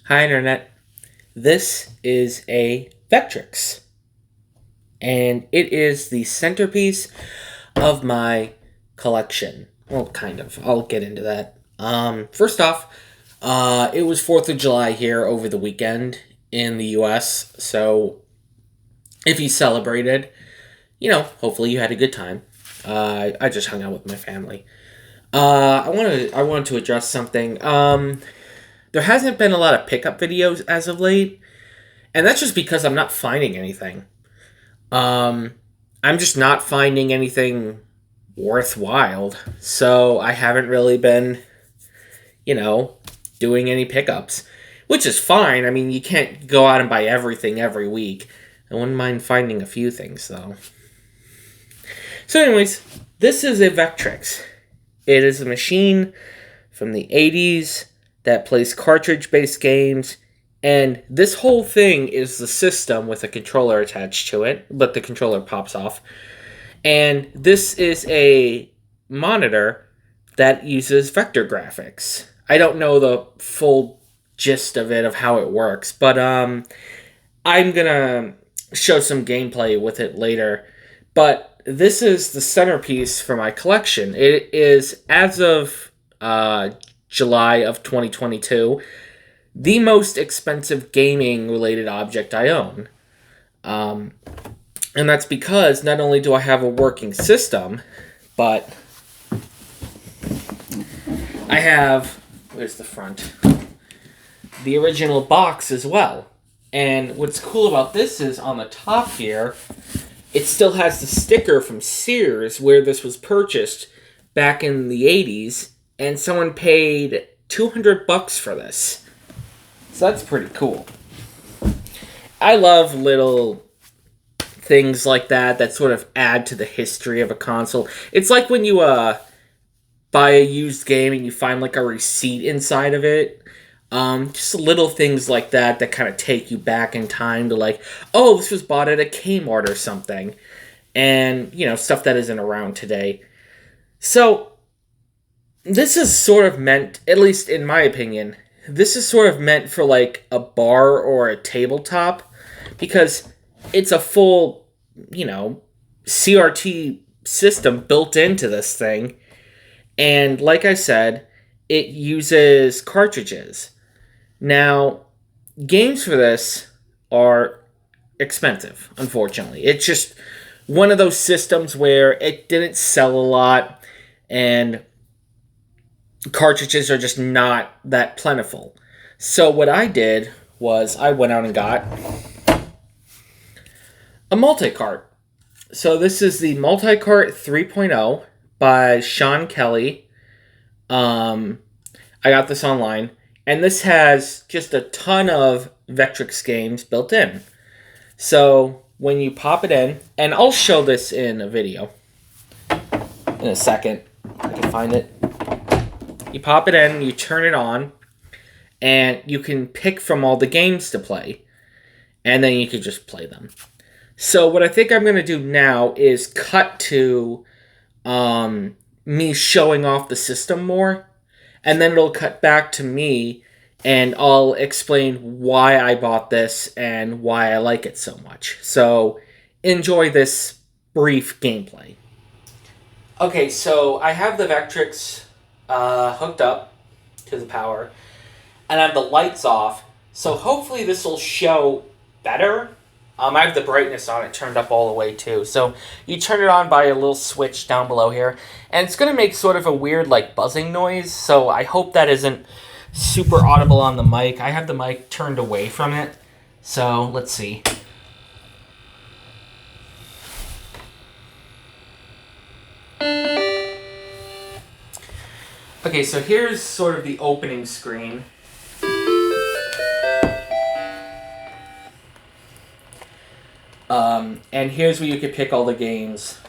Hi, Internet. This is a Vectrex, and it is the centerpiece of my collection. Well, kind of. I'll get into that. First off, it was 4th of July here over the weekend in the US, so if you celebrated, hopefully you had a good time. I just hung out with my family. I wanted to address something. There hasn't been a lot of pickup videos as of late. And that's just because I'm not finding anything. Um, I'm just not finding anything worthwhile. So I haven't really been, you know, doing any pickups, which is fine. I mean, you can't go out and buy everything every week. I wouldn't mind finding a few things, though. So, anyways, this is a Vectrex. It is a machine from the 80s that plays cartridge based games. And this whole thing is the system with a controller attached to it, but the controller pops off. And this is a monitor that uses vector graphics. I don't know the full gist of it, of how it works, but I'm gonna show some gameplay with it later. But this is the centerpiece for my collection. It is, as of July of 2022, the most expensive gaming related object I own. Um, and that's because not only do I have a working system, but I have, where's the front? The original box as well. And what's cool about this is on the top here, it still has the sticker from Sears where this was purchased back in the 80s, and someone paid $200 for this. So that's pretty cool. I love little things like that sort of add to the history of a console. It's like when you buy a used game and you find like a receipt inside of it. Just little things like that kind of take you back in time to like, oh, this was bought at a Kmart or something. And, stuff that isn't around today. So, this is sort of meant, at least in my opinion, this is sort of meant for like a bar or a tabletop because it's a full, CRT system built into this thing. And like I said, it uses cartridges. Now, games for this are expensive, unfortunately. It's just one of those systems where it didn't sell a lot and cartridges are just not that plentiful. So what I did was I went out and got a multi-cart. So this is the Multi-Cart 3.0 by Sean Kelly. I got this online. And this has just a ton of Vectrex games built in. So when you pop it in, and I'll show this in a video in a second. I can find it. You pop it in, you turn it on, and you can pick from all the games to play. And then you can just play them. So what I think I'm going to do now is cut to me showing off the system more. And then it'll cut back to me, and I'll explain why I bought this and why I like it so much. So, enjoy this brief gameplay. Okay, so I have the Vectrex hooked up to the power, and I have the lights off. So hopefully this will show better. I have the brightness on it turned up all the way too. So you turn it on by a little switch down below here. And it's going to make sort of a weird like buzzing noise. So I hope that isn't super audible on the mic. I have the mic turned away from it. So let's see. Okay, so here's sort of the opening screen. And here's where you can pick all the games.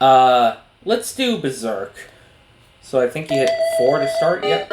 Let's do Berserk. So I think you hit 4 to start, yep.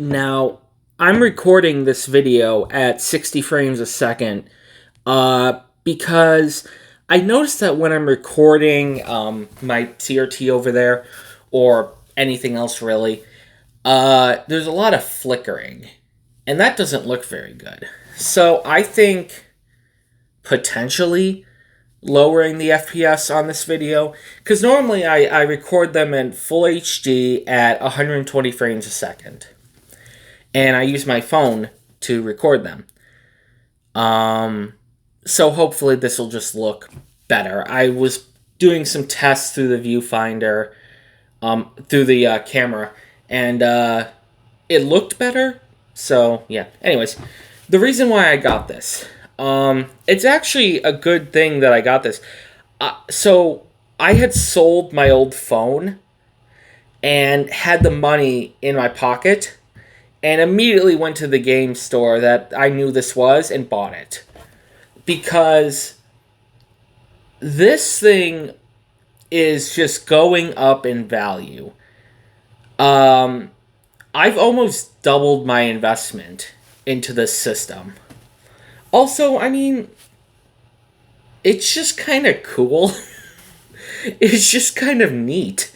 Now, I'm recording this video at 60 frames a second because I noticed that when I'm recording my CRT over there, or anything else really, there's a lot of flickering, and that doesn't look very good. So I think potentially lowering the FPS on this video, because normally I record them in full HD at 120 frames a second, and I use my phone to record them. So hopefully this will just look better. I was doing some tests through the viewfinder, through the camera, and it looked better. So yeah. Anyways, the reason why I got this, it's actually a good thing that I got this. So I had sold my old phone and had the money in my pocket, and immediately went to the game store that I knew this was and bought it. Because this thing is just going up in value. I've almost doubled my investment into this system. Also, I mean, it's just kind of cool. It's just kind of neat.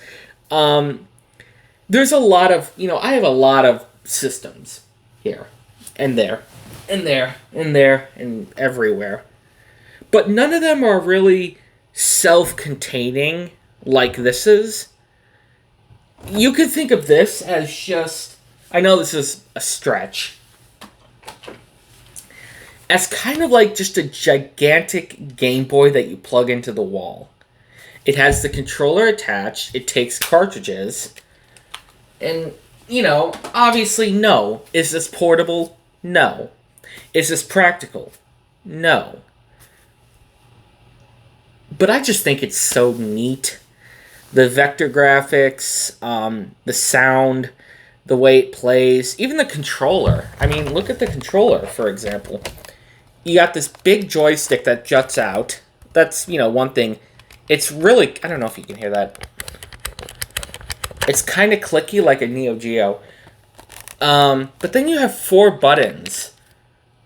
There's a lot of, I have a lot of systems here and there and there and there and everywhere. But none of them are really self-containing like this is. You could think of this as just, I know this is a stretch, as kind of like just a gigantic Game Boy that you plug into the wall. It has the controller attached, it takes cartridges, and, obviously no. Is this portable? No. Is this practical? No. But I just think it's so neat. The vector graphics, the sound, the way it plays, even the controller. I mean, look at the controller, for example. You got this big joystick that juts out. That's, one thing. It's really, I don't know if you can hear that. It's kind of clicky like a Neo Geo. But then you have 4 buttons.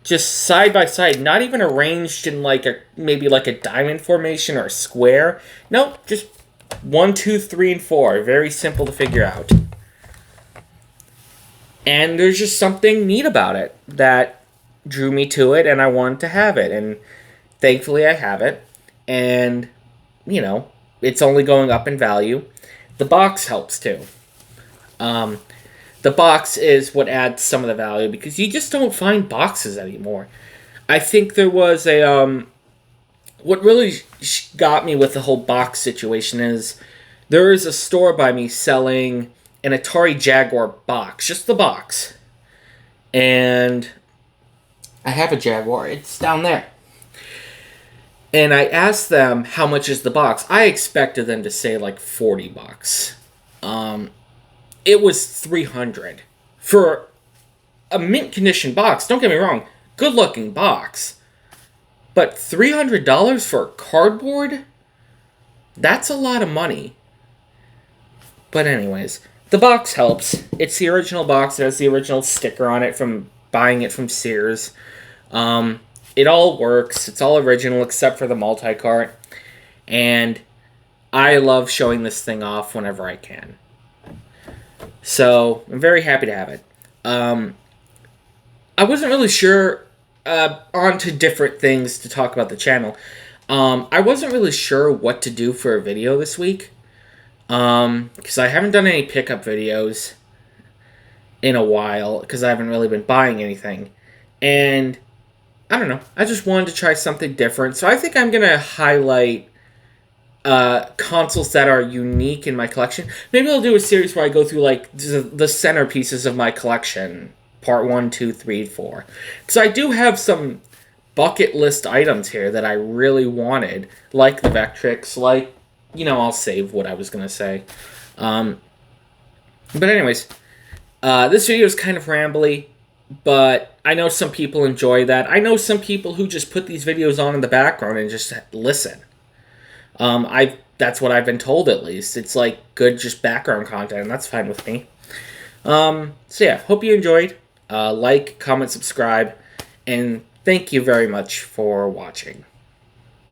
Just side by side, not even arranged in maybe like a diamond formation or a square. No, just 1, 2, 3, and 4. Very simple to figure out. And there's just something neat about it that drew me to it, and I wanted to have it. And thankfully I have it. And, it's only going up in value. The box helps too. The box is what adds some of the value, because you just don't find boxes anymore. I think there was a, what really got me with the whole box situation is there is a store by me selling an Atari Jaguar box, just the box. And I have a Jaguar, it's down there. And I asked them how much is the box. I expected them to say like $40. It was $300 for a mint condition box. Don't get me wrong, good looking box, but $300 for cardboard? That's a lot of money. But anyways, the box helps. It's the original box. It has the original sticker on it from buying it from Sears. It all works. It's all original except for the multi-cart. And I love showing this thing off whenever I can. So, I'm very happy to have it. I wasn't really sure, on to different things to talk about the channel. I wasn't really sure what to do for a video this week. Because I haven't done any pickup videos in a while, because I haven't really been buying anything. And I don't know. I just wanted to try something different. So I think I'm going to highlight consoles that are unique in my collection. Maybe I'll do a series where I go through like the centerpieces of my collection. Part 1, 2, 3, 4. Because I do have some bucket list items here that I really wanted. Like the Vectrex. Like, I'll save what I was going to say. But anyways. This video is kind of rambly. But I know some people enjoy that. I know some people who just put these videos on in the background and just listen. That's what I've been told, at least. It's like good just background content, and that's fine with me. So yeah, hope you enjoyed. Like, comment, subscribe, and thank you very much for watching.